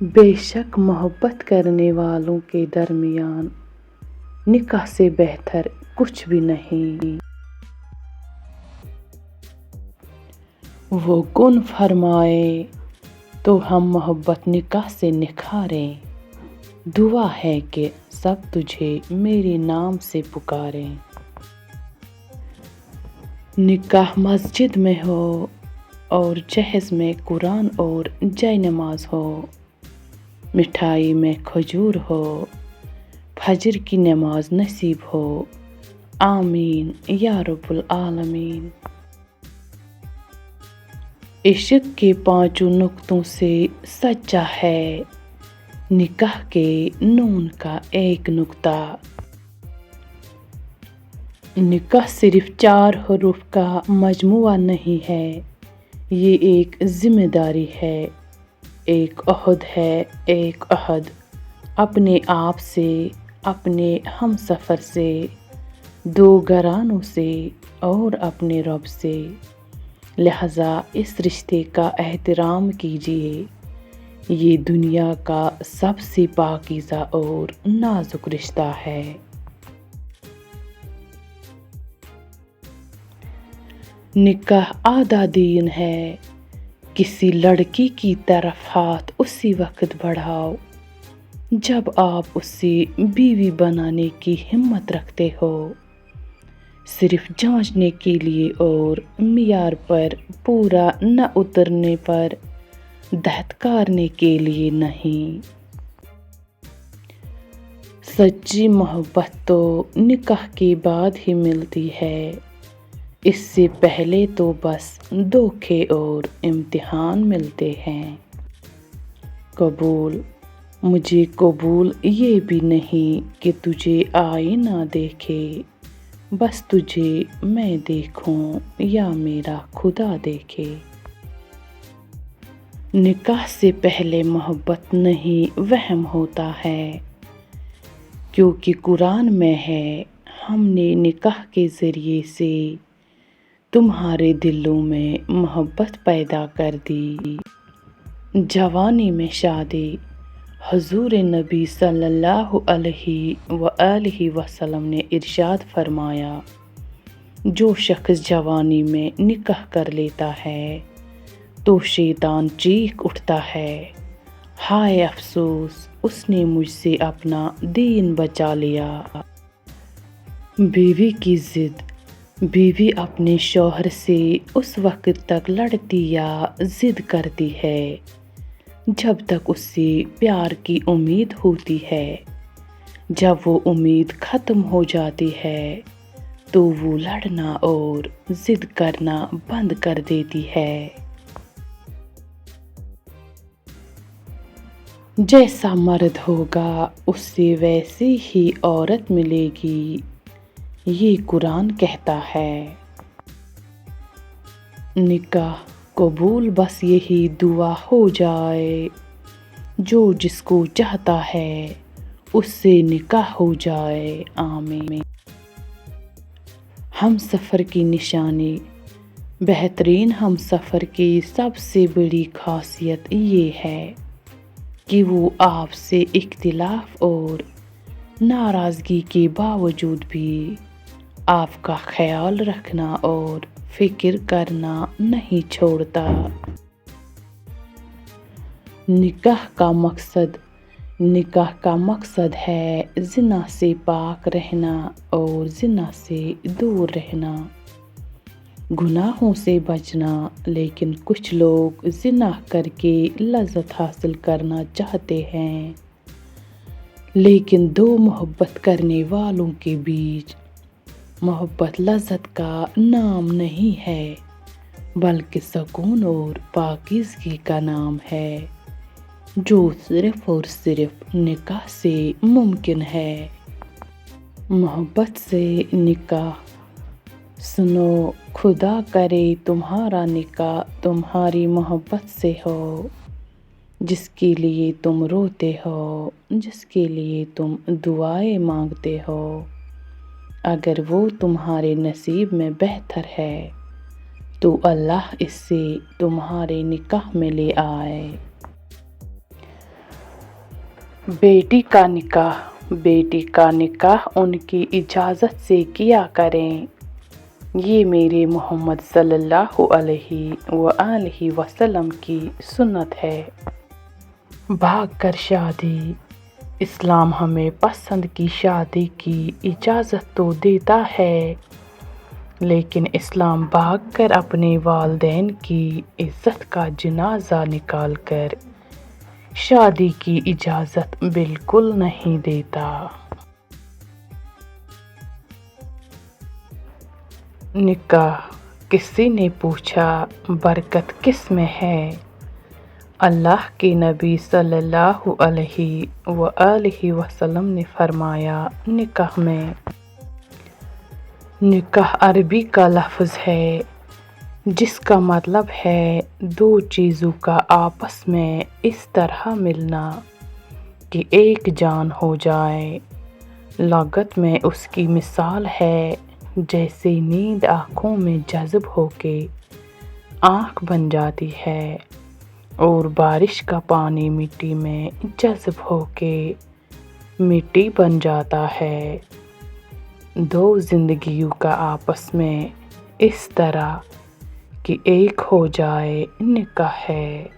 बेशक मोहब्बत करने वालों के दरमियान निकाह से बेहतर कुछ भी नहीं। वो कौन फरमाए तो हम मोहब्बत निकाह से निखारें। दुआ है कि सब तुझे मेरे नाम से पुकारें। निकाह मस्जिद में हो और जहेज में कुरान और जय नमाज हो, मिठाई में खजूर हो, फजर की नमाज नसीब हो, आमीन या रब्बुल आलमीन। इश्क के पांचों नुक्तों से सच्चा है निकाह के नून का एक नुक्ता। निकाह सिर्फ 4 हरूफ का मजमुआ नहीं है, ये एक जिम्मेदारी है, एक अहद है, एक अहद अपने आप से, अपने हमसफ़र से, 2 घरानों से और अपने रब से। लिहाजा इस रिश्ते का एहतराम कीजिए। ये दुनिया का सबसे पाकीज़ा और नाजुक रिश्ता है। निकाह आधा दीन है। किसी लड़की की तरफ हाथ उसी वक्त बढ़ाओ जब आप उसे बीवी बनाने की हिम्मत रखते हो, सिर्फ जांचने के लिए और मियार पर पूरा न उतरने पर धत्कारने के लिए नहीं। सच्ची मोहब्बत तो निकाह के बाद ही मिलती है, इससे पहले तो बस धोखे और इम्तिहान मिलते हैं। कबूल मुझे कबूल ये भी नहीं कि तुझे आईना देखे, बस तुझे मैं देखूं या मेरा खुदा देखे। निकाह से पहले मोहब्बत नहीं वहम होता है, क्योंकि कुरान में है, हमने निकाह के ज़रिए से तुम्हारे दिलों में मोहब्बत पैदा कर दी। जवानी में शादी। हुजूर नबी सल्लल्लाहु अलैहि वसल्लम ने इरशाद फरमाया, जो शख्स जवानी में निकाह कर लेता है तो शैतान चीख उठता है, हाय अफसोस, उसने मुझसे अपना दीन बचा लिया। बीवी की जिद। बीवी अपने शौहर से उस वक्त तक लड़ती या जिद करती है जब तक उससे प्यार की उम्मीद होती है। जब वो उम्मीद ख़त्म हो जाती है तो वो लड़ना और जिद करना बंद कर देती है। जैसा मर्द होगा उससे वैसी ही औरत मिलेगी, ये कुरान कहता है। निकाह कबूल बस यही दुआ हो जाए, जो जिसको चाहता है उससे निकाह हो जाए, आमीन। हम सफ़र की निशानी। बेहतरीन हम सफ़र की सबसे बड़ी खासियत ये है कि वो आपसे इख्तिलाफ और नाराज़गी के बावजूद भी आपका ख्याल रखना और फिक्र करना नहीं छोड़ता। निकाह का मकसद है ज़िना से पाक रहना और ज़िना से दूर रहना, गुनाहों से बचना। लेकिन कुछ लोग ज़िना करके लज़्ज़त हासिल करना चाहते हैं, लेकिन 2 मोहब्बत करने वालों के बीच मोहब्बत लज़्ज़त का नाम नहीं है, बल्कि सुकून और पाकीज़गी का नाम है, जो सिर्फ़ और सिर्फ़ निकाह से मुमकिन है। मोहब्बत से निकाह। सुनो, खुदा करे तुम्हारा निकाह तुम्हारी मोहब्बत से हो, जिसके लिए तुम रोते हो, जिसके लिए तुम दुआएं मांगते हो। अगर वो तुम्हारे नसीब में बेहतर है तो अल्लाह इससे तुम्हारे निकाह में ले आए। बेटी का निकाह उनकी इजाज़त से किया करें। ये मेरे मोहम्मद सल्लल्लाहु अलैहि वसल्लम की सुन्नत है। भाग कर शादी। इस्लाम हमें पसंद की शादी की इजाज़त तो देता है, लेकिन इस्लाम भाग कर अपने वालिदैन की इज़्ज़त का जनाजा निकाल कर शादी की इजाज़त बिल्कुल नहीं देता। निकाह। किसी ने पूछा, बरकत किस में है? अल्लाह के नबी सल्लल्लाहु अलैहि वसल्लम ने फरमाया, निकाह में। निकाह अरबी का लफ्ज़ है जिसका मतलब है दो चीज़ों का आपस में इस तरह मिलना कि एक जान हो जाए। लागत में उसकी मिसाल है जैसे नींद आँखों में जज़्ब होके आँख बन जाती है और बारिश का पानी मिट्टी में जज़्ब होके मिट्टी बन जाता है। दो जिंदगियों का आपस में इस तरह कि एक हो जाए निकाह है।